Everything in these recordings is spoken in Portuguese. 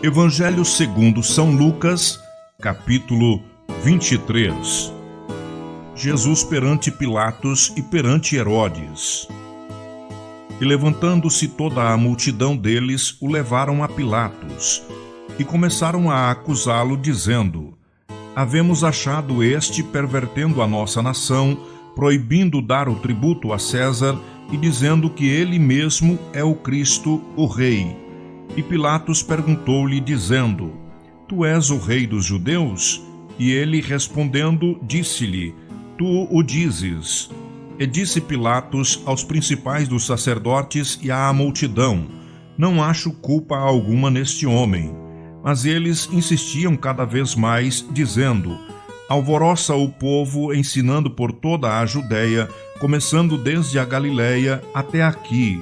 Evangelho segundo São Lucas, capítulo 23. Jesus perante Pilatos e perante Herodes. E levantando-se toda a multidão deles, o levaram a Pilatos, e começaram a acusá-lo, dizendo: Havemos achado este pervertendo a nossa nação, proibindo dar o tributo a César, e dizendo que ele mesmo é o Cristo, o Rei. E Pilatos perguntou-lhe, dizendo: Tu és o Rei dos judeus? E ele, respondendo, disse-lhe: Tu o dizes. E disse Pilatos aos principais dos sacerdotes e à multidão: Não acho culpa alguma neste homem. Mas eles insistiam cada vez mais, dizendo: Alvoroça o povo, ensinando por toda a Judéia, começando desde a Galiléia até aqui.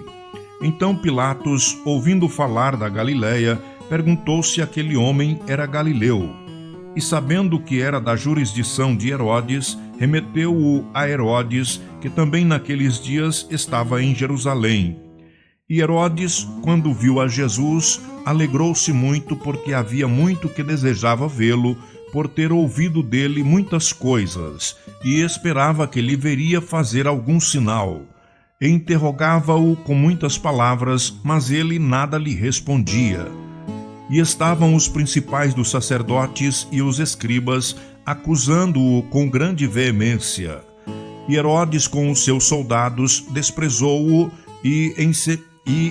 Então Pilatos, ouvindo falar da Galiléia, perguntou se aquele homem era galileu. E sabendo que era da jurisdição de Herodes, remeteu-o a Herodes, que também naqueles dias estava em Jerusalém. E Herodes, quando viu a Jesus, alegrou-se muito, porque havia muito que desejava vê-lo, por ter ouvido dele muitas coisas, e esperava que lhe veria fazer algum sinal. E interrogava-o com muitas palavras, mas ele nada lhe respondia. E estavam os principais dos sacerdotes e os escribas, acusando-o com grande veemência. E Herodes, com os seus soldados, desprezou-o e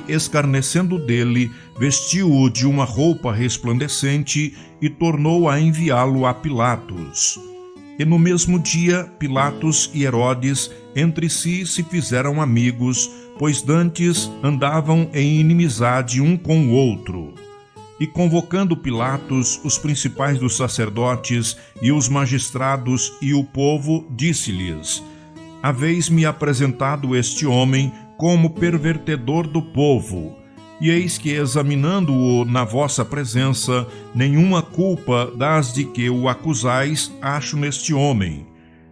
escarnecendo dele, vestiu-o de uma roupa resplandecente e tornou a enviá-lo a Pilatos. E no mesmo dia, Pilatos e Herodes entre si se fizeram amigos, pois dantes andavam em inimizade um com o outro. E convocando Pilatos, os principais dos sacerdotes e os magistrados e o povo, disse-lhes: Haveis-me apresentado este homem como pervertedor do povo, e eis que, examinando-o na vossa presença, nenhuma culpa das de que o acusais acho neste homem.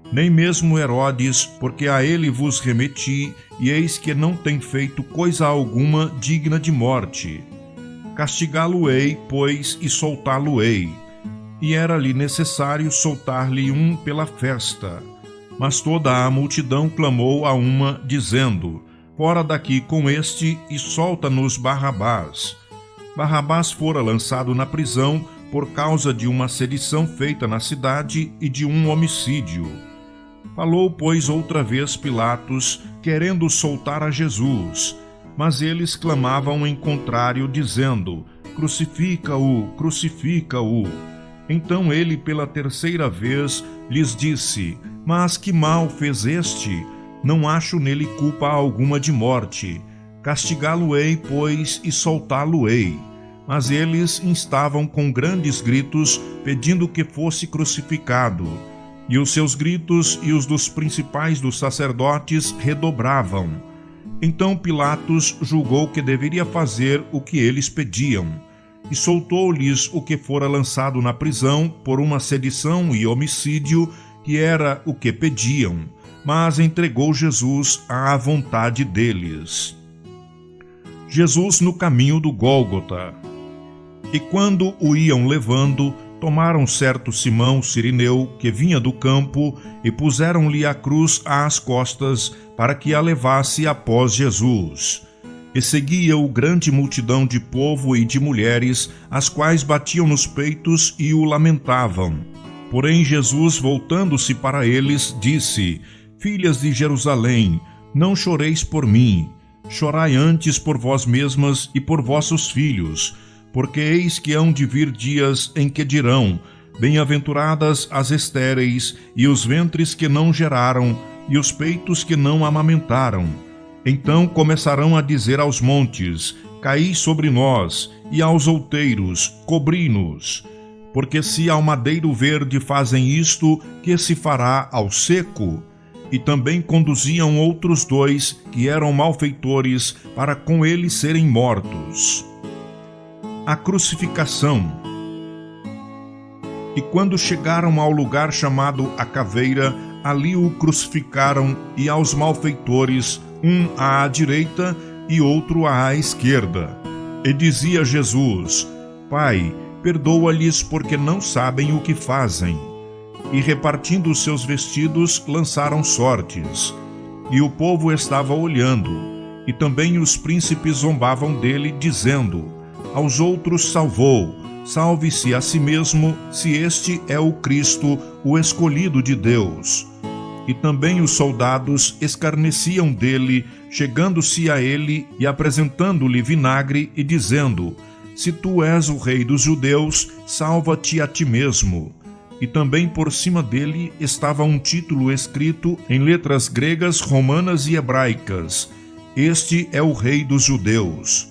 Nem mesmo Herodes, porque a ele vos remeti, e eis que não tem feito coisa alguma digna de morte. Castigá-lo-ei, pois, e soltá-lo-ei. E era-lhe necessário soltar-lhe um pela festa. Mas toda a multidão clamou a uma, dizendo: Fora daqui com este e solta-nos Barrabás. Barrabás fora lançado na prisão por causa de uma sedição feita na cidade e de um homicídio. Falou, pois, outra vez Pilatos, querendo soltar a Jesus. Mas eles clamavam em contrário, dizendo: Crucifica-o, crucifica-o. Então ele, pela terceira vez, lhes disse: Mas que mal fez este? Não acho nele culpa alguma de morte. Castigá-lo-ei, pois, e soltá-lo-ei. Mas eles instavam com grandes gritos, pedindo que fosse crucificado. E os seus gritos e os dos principais dos sacerdotes redobravam. Então Pilatos julgou que deveria fazer o que eles pediam, e soltou-lhes o que fora lançado na prisão por uma sedição e homicídio, que era o que pediam, mas entregou Jesus à vontade deles. Jesus no caminho do Gólgota. E quando o iam levando, tomaram certo Simão Cirineu, que vinha do campo, e puseram-lhe a cruz às costas, para que a levasse após Jesus. E seguia-o grande multidão de povo e de mulheres, as quais batiam nos peitos e o lamentavam. Porém Jesus, voltando-se para eles, disse: Filhas de Jerusalém, não choreis por mim, chorai antes por vós mesmas e por vossos filhos, porque eis que hão de vir dias em que dirão: Bem-aventuradas as estéreis, e os ventres que não geraram, e os peitos que não amamentaram. Então começarão a dizer aos montes: Caí sobre nós, e aos outeiros: Cobri-nos. Porque se ao madeiro verde fazem isto, que se fará ao seco? E também conduziam outros dois, que eram malfeitores, para com ele serem mortos. A crucificação. E quando chegaram ao lugar chamado a Caveira, ali o crucificaram, e aos malfeitores, um à direita e outro à esquerda. E dizia Jesus: Pai, perdoa-lhes porque não sabem o que fazem. E repartindo os seus vestidos, lançaram sortes. E o povo estava olhando, e também os príncipes zombavam dele, dizendo: aos outros salvou, salve-se a si mesmo, se este é o Cristo, o escolhido de Deus. E também os soldados escarneciam dele, chegando-se a ele e apresentando-lhe vinagre e dizendo: se tu és o rei dos judeus, salva-te a ti mesmo. E também por cima dele estava um título escrito em letras gregas, romanas e hebraicas: este é o rei dos judeus.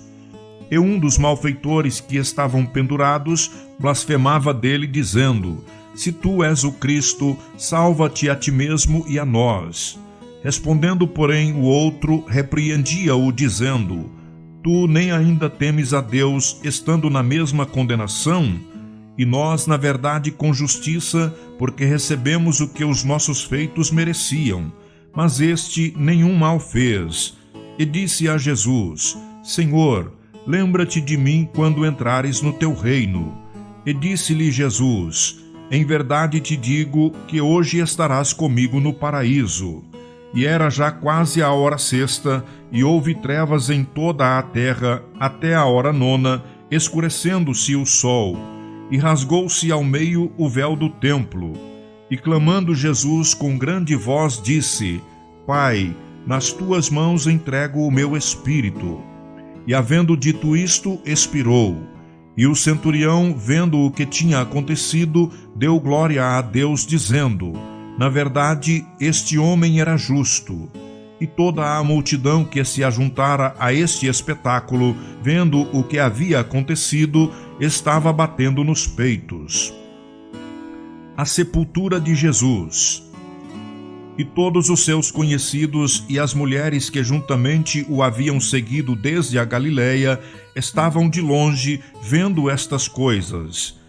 E um dos malfeitores que estavam pendurados blasfemava dele, dizendo: se tu és o Cristo, salva-te a ti mesmo e a nós. Respondendo, porém, o outro repreendia-o, dizendo: tu nem ainda temes a Deus, estando na mesma condenação? E nós, na verdade, com justiça, porque recebemos o que os nossos feitos mereciam. Mas este nenhum mal fez. E disse a Jesus: Senhor, lembra-te de mim quando entrares no teu reino. E disse-lhe Jesus: em verdade te digo que hoje estarás comigo no paraíso. E era já quase a hora sexta, e houve trevas em toda a terra, até a hora nona, escurecendo-se o sol. E rasgou-se ao meio o véu do templo. E clamando Jesus com grande voz, disse: Pai, nas tuas mãos entrego o meu espírito. E havendo dito isto, expirou. E o centurião, vendo o que tinha acontecido, deu glória a Deus, dizendo: na verdade, este homem era justo. E toda a multidão que se ajuntara a este espetáculo, vendo o que havia acontecido, estava batendo nos peitos. A sepultura de Jesus. E todos os seus conhecidos e as mulheres que juntamente o haviam seguido desde a Galiléia estavam de longe vendo estas coisas.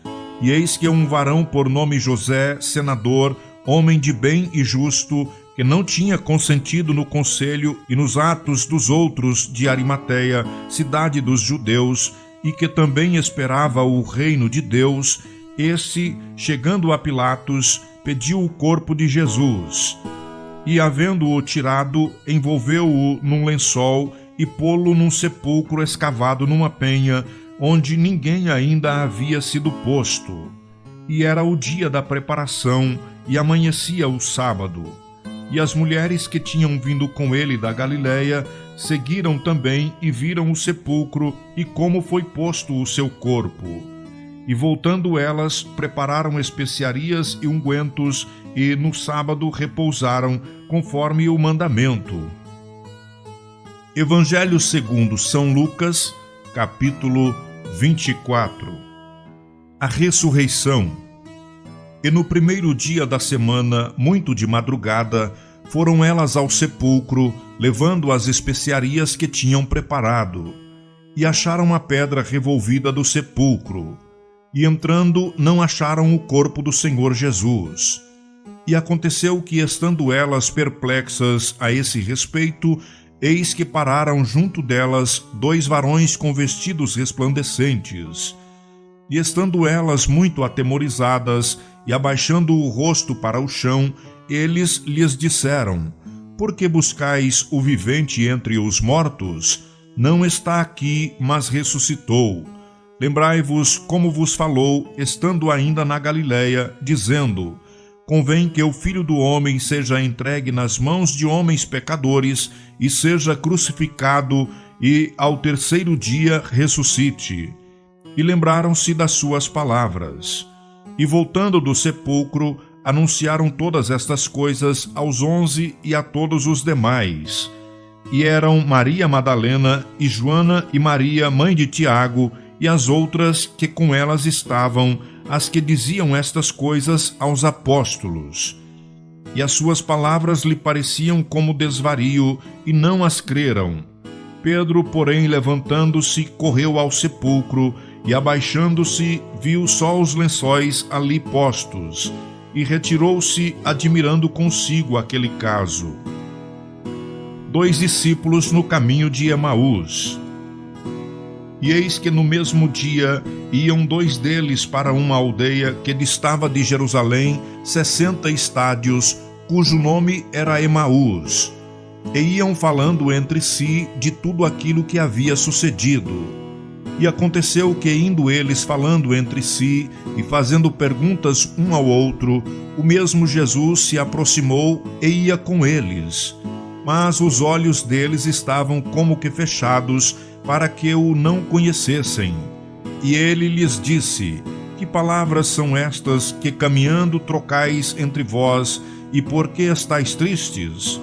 E eis que um varão por nome José, senador, homem de bem e justo, que não tinha consentido no conselho e nos atos dos outros de Arimateia, cidade dos judeus, e que também esperava o reino de Deus, esse, chegando a Pilatos, pediu o corpo de Jesus. E, havendo-o tirado, envolveu-o num lençol e pô-lo num sepulcro escavado numa penha, onde ninguém ainda havia sido posto. E era o dia da preparação, e amanhecia o sábado. E as mulheres que tinham vindo com ele da Galiléia seguiram também e viram o sepulcro e como foi posto o seu corpo. E voltando elas, prepararam especiarias e ungüentos, e no sábado repousaram, conforme o mandamento. Evangelho segundo São Lucas, capítulo 24. A ressurreição. E no primeiro dia da semana, muito de madrugada, foram elas ao sepulcro, levando as especiarias que tinham preparado. E acharam a pedra revolvida do sepulcro. E entrando, não acharam o corpo do Senhor Jesus. E aconteceu que, estando elas perplexas a esse respeito, eis que pararam junto delas 2 varões com vestidos resplandecentes. E estando elas muito atemorizadas, e abaixando o rosto para o chão, eles lhes disseram: por que buscais o vivente entre os mortos? Não está aqui, mas ressuscitou. Lembrai-vos como vos falou, estando ainda na Galiléia, dizendo: convém que o Filho do Homem seja entregue nas mãos de homens pecadores e seja crucificado, e ao terceiro dia ressuscite. E lembraram-se das suas palavras. E voltando do sepulcro, anunciaram todas estas coisas aos 11 e a todos os demais. E eram Maria Madalena e Joana e Maria, mãe de Tiago, e as outras que com elas estavam, as que diziam estas coisas aos apóstolos. E as suas palavras lhe pareciam como desvario, e não as creram. Pedro, porém, levantando-se, correu ao sepulcro, e abaixando-se, viu só os lençóis ali postos, e retirou-se, admirando consigo aquele caso. 2 discípulos no caminho de Emaús. E eis que no mesmo dia iam 2 deles para uma aldeia que distava de Jerusalém 60 estádios, cujo nome era Emaús. E iam falando entre si de tudo aquilo que havia sucedido. E aconteceu que, indo eles falando entre si e fazendo perguntas um ao outro, o mesmo Jesus se aproximou e ia com eles. Mas os olhos deles estavam como que fechados, para que o não conhecessem. E ele lhes disse: Que palavras são estas que caminhando trocais entre vós, e por que estáis tristes?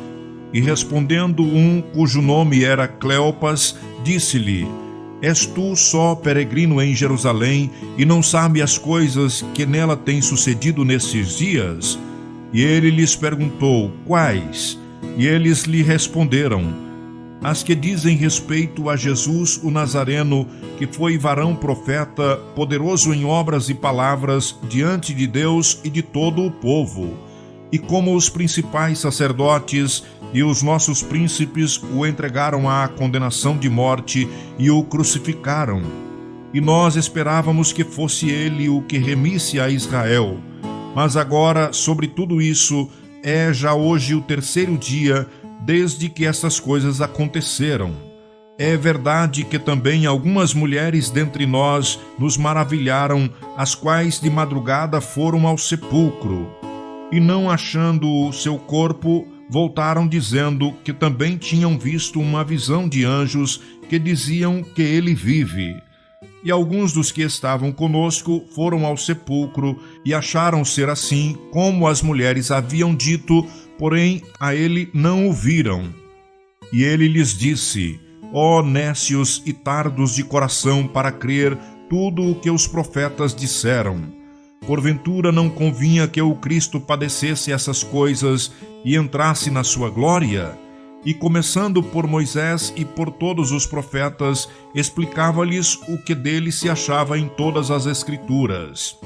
E respondendo um, cujo nome era Cleopas, disse-lhe: És tu só peregrino em Jerusalém, e não sabe as coisas que nela têm sucedido nesses dias? E ele lhes perguntou: Quais? E eles lhe responderam: As que dizem respeito a Jesus o Nazareno, que foi varão profeta, poderoso em obras e palavras diante de Deus e de todo o povo. E como os principais sacerdotes e os nossos príncipes o entregaram à condenação de morte e o crucificaram. E nós esperávamos que fosse ele o que remisse a Israel. Mas agora, sobre tudo isso, é já hoje o 3º dia desde que essas coisas aconteceram. É verdade que também algumas mulheres dentre nós nos maravilharam, as quais de madrugada foram ao sepulcro, e não achando o seu corpo, voltaram dizendo que também tinham visto uma visão de anjos que diziam que ele vive. E alguns dos que estavam conosco foram ao sepulcro e acharam ser assim como as mulheres haviam dito, porém a ele não o viram. E ele lhes disse: Ó nécios e tardos de coração para crer tudo o que os profetas disseram. Porventura não convinha que o Cristo padecesse essas coisas e entrasse na sua glória? E começando por Moisés e por todos os profetas, explicava-lhes o que dele se achava em todas as Escrituras.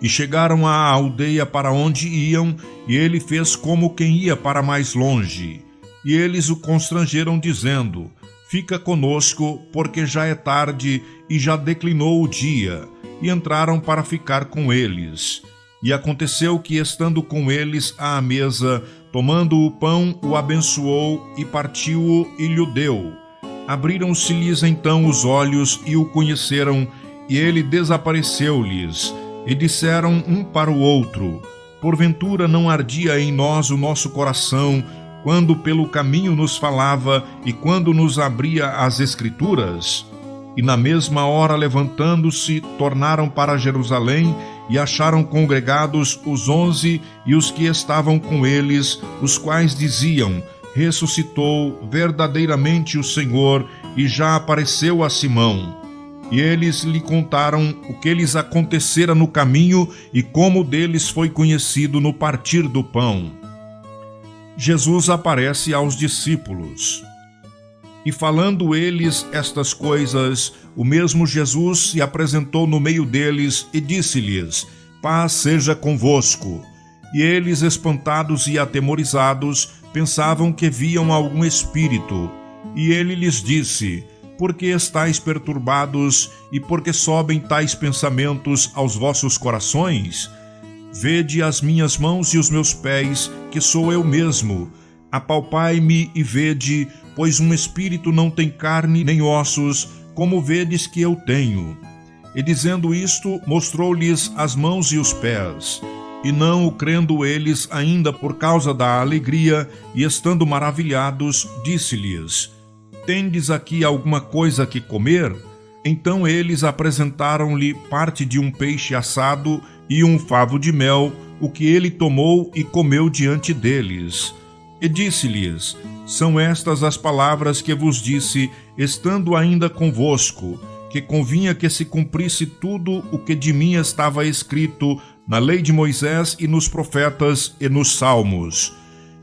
E chegaram à aldeia para onde iam, e ele fez como quem ia para mais longe. E eles o constrangeram, dizendo: Fica conosco, porque já é tarde e já declinou o dia. E entraram para ficar com eles. E aconteceu que, estando com eles à mesa, tomando o pão, o abençoou e partiu-o e lhe deu. Abriram-se-lhes então os olhos e o conheceram, e ele desapareceu-lhes. E disseram um para o outro: Porventura não ardia em nós o nosso coração, quando pelo caminho nos falava e quando nos abria as Escrituras? E na mesma hora, levantando-se, tornaram para Jerusalém e acharam congregados os 11 e os que estavam com eles, os quais diziam: Ressuscitou verdadeiramente o Senhor e já apareceu a Simão. E eles lhe contaram o que lhes acontecera no caminho e como deles foi conhecido no partir do pão. Jesus aparece aos discípulos. E falando eles estas coisas, o mesmo Jesus se apresentou no meio deles e disse-lhes: Paz seja convosco. E eles, espantados e atemorizados, pensavam que viam algum espírito. E ele lhes disse: Por que estáis perturbados e por que sobem tais pensamentos aos vossos corações? Vede as minhas mãos e os meus pés, que sou eu mesmo. Apalpai-me e vede, pois um espírito não tem carne nem ossos, como vedes que eu tenho. E dizendo isto, mostrou-lhes as mãos e os pés. E não o crendo eles ainda por causa da alegria, e estando maravilhados, disse-lhes: Tendes aqui alguma coisa que comer? Então eles apresentaram-lhe parte de um peixe assado e um favo de mel, o que ele tomou e comeu diante deles. E disse-lhes: São estas as palavras que vos disse, estando ainda convosco, que convinha que se cumprisse tudo o que de mim estava escrito na lei de Moisés e nos profetas e nos salmos.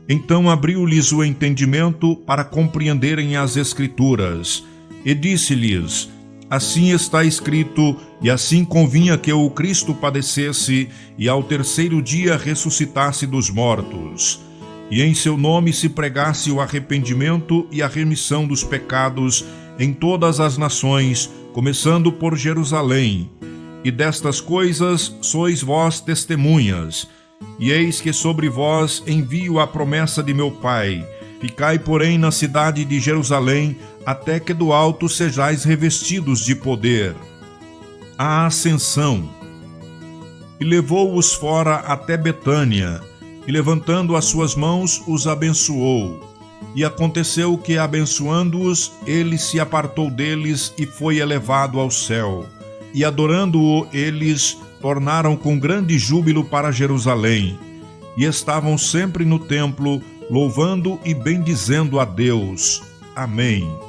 Então abriu-lhes o entendimento para compreenderem as Escrituras. E disse-lhes: Assim está escrito, e assim convinha que o Cristo padecesse e ao 3º dia ressuscitasse dos mortos. E em seu nome se pregasse o arrependimento e a remissão dos pecados em todas as nações, começando por Jerusalém. E destas coisas sois vós testemunhas. E eis que sobre vós envio a promessa de meu Pai. Ficai, porém, na cidade de Jerusalém, até que do alto sejais revestidos de poder. A Ascensão. E levou-os fora até Betânia, e levantando as suas mãos, os abençoou. E aconteceu que, abençoando-os, ele se apartou deles e foi elevado ao céu. E adorando-o, eles tornaram com grande júbilo para Jerusalém. E estavam sempre no templo, louvando e bendizendo a Deus. Amém.